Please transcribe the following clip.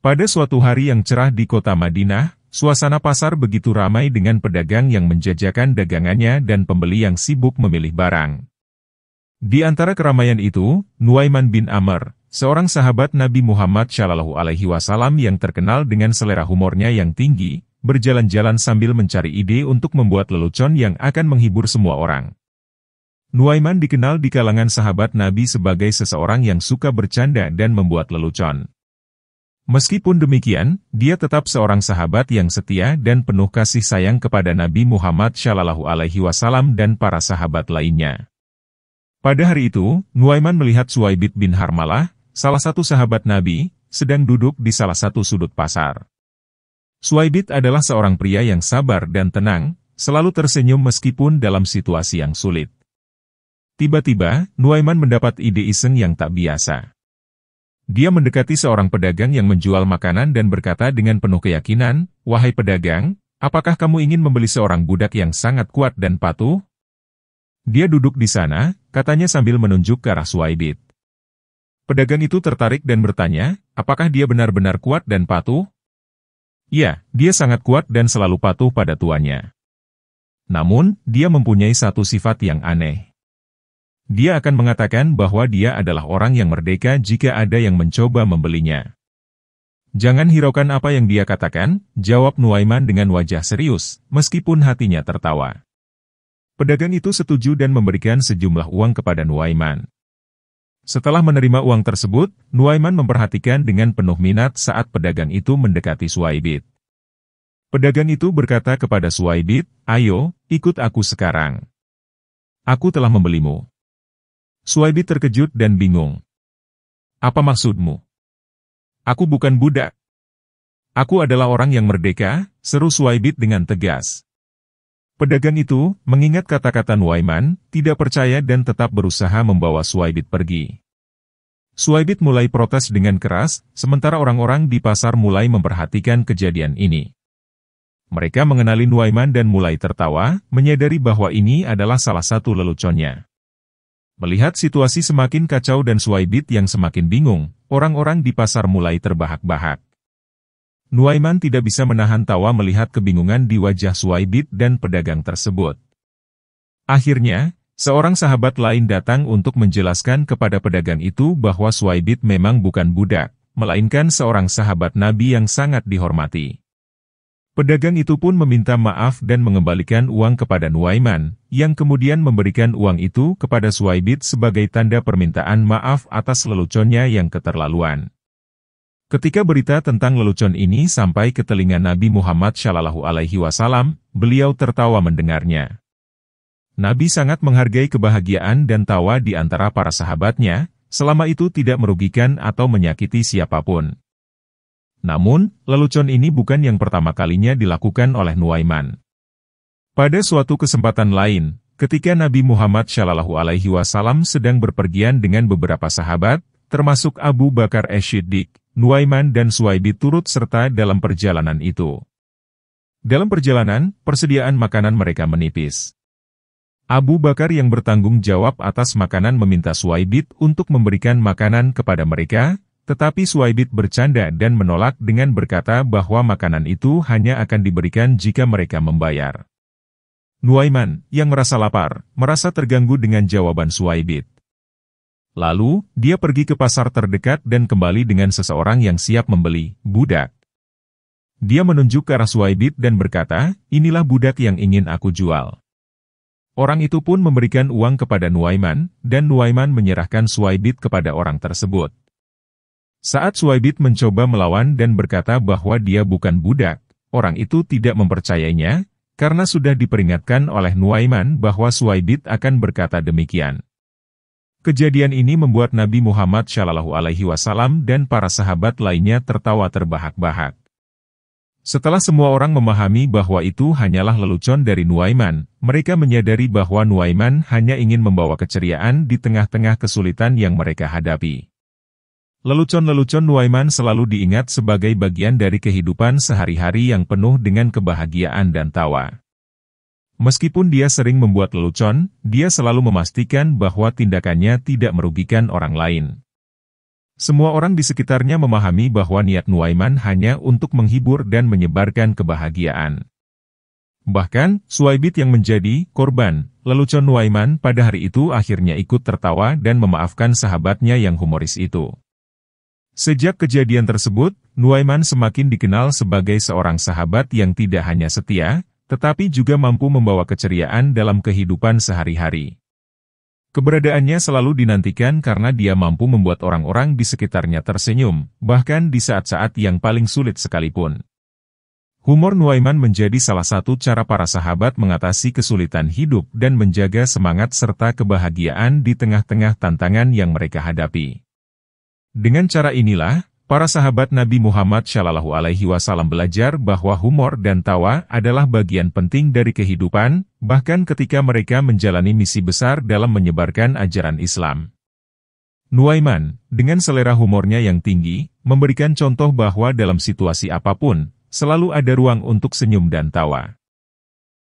Pada suatu hari yang cerah di kota Madinah, suasana pasar begitu ramai dengan pedagang yang menjajakan dagangannya dan pembeli yang sibuk memilih barang. Di antara keramaian itu, Nuaiman bin Amr, seorang sahabat Nabi Muhammad SAW yang terkenal dengan selera humornya yang tinggi, berjalan-jalan sambil mencari ide untuk membuat lelucon yang akan menghibur semua orang. Nuaiman dikenal di kalangan sahabat Nabi sebagai seseorang yang suka bercanda dan membuat lelucon. Meskipun demikian, dia tetap seorang sahabat yang setia dan penuh kasih sayang kepada Nabi Muhammad SAW dan para sahabat lainnya. Pada hari itu, Nuaiman melihat Suwaibit bin Harmalah, salah satu sahabat Nabi, sedang duduk di salah satu sudut pasar. Suwaibit adalah seorang pria yang sabar dan tenang, selalu tersenyum meskipun dalam situasi yang sulit. Tiba-tiba, Nuaiman mendapat ide iseng yang tak biasa. Dia mendekati seorang pedagang yang menjual makanan dan berkata dengan penuh keyakinan, "Wahai pedagang, apakah kamu ingin membeli seorang budak yang sangat kuat dan patuh?" Dia duduk di sana, katanya sambil menunjuk ke arah Suwaibit. Pedagang itu tertarik dan bertanya, apakah dia benar-benar kuat dan patuh? Ya, dia sangat kuat dan selalu patuh pada tuannya. Namun, dia mempunyai satu sifat yang aneh. Dia akan mengatakan bahwa dia adalah orang yang merdeka jika ada yang mencoba membelinya. "Jangan hiraukan apa yang dia katakan," jawab Nuaiman dengan wajah serius, meskipun hatinya tertawa. Pedagang itu setuju dan memberikan sejumlah uang kepada Nuaiman. Setelah menerima uang tersebut, Nuaiman memperhatikan dengan penuh minat saat pedagang itu mendekati Suwaibit. Pedagang itu berkata kepada Suwaibit, "Ayo, ikut aku sekarang. Aku telah membelimu." Suwaibit terkejut dan bingung. "Apa maksudmu? Aku bukan budak. Aku adalah orang yang merdeka," seru Suwaibit dengan tegas. Pedagang itu, mengingat kata-kata Nuaiman, tidak percaya dan tetap berusaha membawa Suwaibit pergi. Suwaibit mulai protes dengan keras, sementara orang-orang di pasar mulai memperhatikan kejadian ini. Mereka mengenali Nuaiman dan mulai tertawa, menyadari bahwa ini adalah salah satu leluconnya. Melihat situasi semakin kacau dan Suwaibit yang semakin bingung, orang-orang di pasar mulai terbahak-bahak. Nuaiman tidak bisa menahan tawa melihat kebingungan di wajah Suwaibit dan pedagang tersebut. Akhirnya, seorang sahabat lain datang untuk menjelaskan kepada pedagang itu bahwa Suwaibit memang bukan budak, melainkan seorang sahabat Nabi yang sangat dihormati. Pedagang itu pun meminta maaf dan mengembalikan uang kepada Nuaiman, yang kemudian memberikan uang itu kepada Suwaibit sebagai tanda permintaan maaf atas leluconnya yang keterlaluan. Ketika berita tentang lelucon ini sampai ke telinga Nabi Muhammad SAW, beliau tertawa mendengarnya. Nabi sangat menghargai kebahagiaan dan tawa di antara para sahabatnya, selama itu tidak merugikan atau menyakiti siapapun. Namun, lelucon ini bukan yang pertama kalinya dilakukan oleh Nuaiman. Pada suatu kesempatan lain, ketika Nabi Muhammad SAW sedang berpergian dengan beberapa sahabat, termasuk Abu Bakar As-Siddiq, Nuaiman dan Suwaibit turut serta dalam perjalanan itu. Dalam perjalanan, persediaan makanan mereka menipis. Abu Bakar yang bertanggung jawab atas makanan meminta Suwaibit untuk memberikan makanan kepada mereka, tetapi Suwaibit bercanda dan menolak dengan berkata bahwa makanan itu hanya akan diberikan jika mereka membayar. Nuaiman, yang merasa lapar, merasa terganggu dengan jawaban Suwaibit. Lalu, dia pergi ke pasar terdekat dan kembali dengan seseorang yang siap membeli budak. Dia menunjuk ke arah Suwaibit dan berkata, "Inilah budak yang ingin aku jual." Orang itu pun memberikan uang kepada Nuaiman, dan Nuaiman menyerahkan Suwaibit kepada orang tersebut. Saat Suwaibit mencoba melawan dan berkata bahwa dia bukan budak, orang itu tidak mempercayainya, karena sudah diperingatkan oleh Nuaiman bahwa Suwaibit akan berkata demikian. Kejadian ini membuat Nabi Muhammad SAW dan para sahabat lainnya tertawa terbahak-bahak. Setelah semua orang memahami bahwa itu hanyalah lelucon dari Nuaiman, mereka menyadari bahwa Nuaiman hanya ingin membawa keceriaan di tengah-tengah kesulitan yang mereka hadapi. Lelucon-lelucon Nuaiman selalu diingat sebagai bagian dari kehidupan sehari-hari yang penuh dengan kebahagiaan dan tawa. Meskipun dia sering membuat lelucon, dia selalu memastikan bahwa tindakannya tidak merugikan orang lain. Semua orang di sekitarnya memahami bahwa niat Nuaiman hanya untuk menghibur dan menyebarkan kebahagiaan. Bahkan, Suwaibit yang menjadi korban lelucon Nuaiman pada hari itu akhirnya ikut tertawa dan memaafkan sahabatnya yang humoris itu. Sejak kejadian tersebut, Nuaiman semakin dikenal sebagai seorang sahabat yang tidak hanya setia, tetapi juga mampu membawa keceriaan dalam kehidupan sehari-hari. Keberadaannya selalu dinantikan karena dia mampu membuat orang-orang di sekitarnya tersenyum, bahkan di saat-saat yang paling sulit sekalipun. Humor Nuaiman menjadi salah satu cara para sahabat mengatasi kesulitan hidup dan menjaga semangat serta kebahagiaan di tengah-tengah tantangan yang mereka hadapi. Dengan cara inilah, para sahabat Nabi Muhammad SAW belajar bahwa humor dan tawa adalah bagian penting dari kehidupan, bahkan ketika mereka menjalani misi besar dalam menyebarkan ajaran Islam. Nuaiman, dengan selera humornya yang tinggi, memberikan contoh bahwa dalam situasi apapun, selalu ada ruang untuk senyum dan tawa.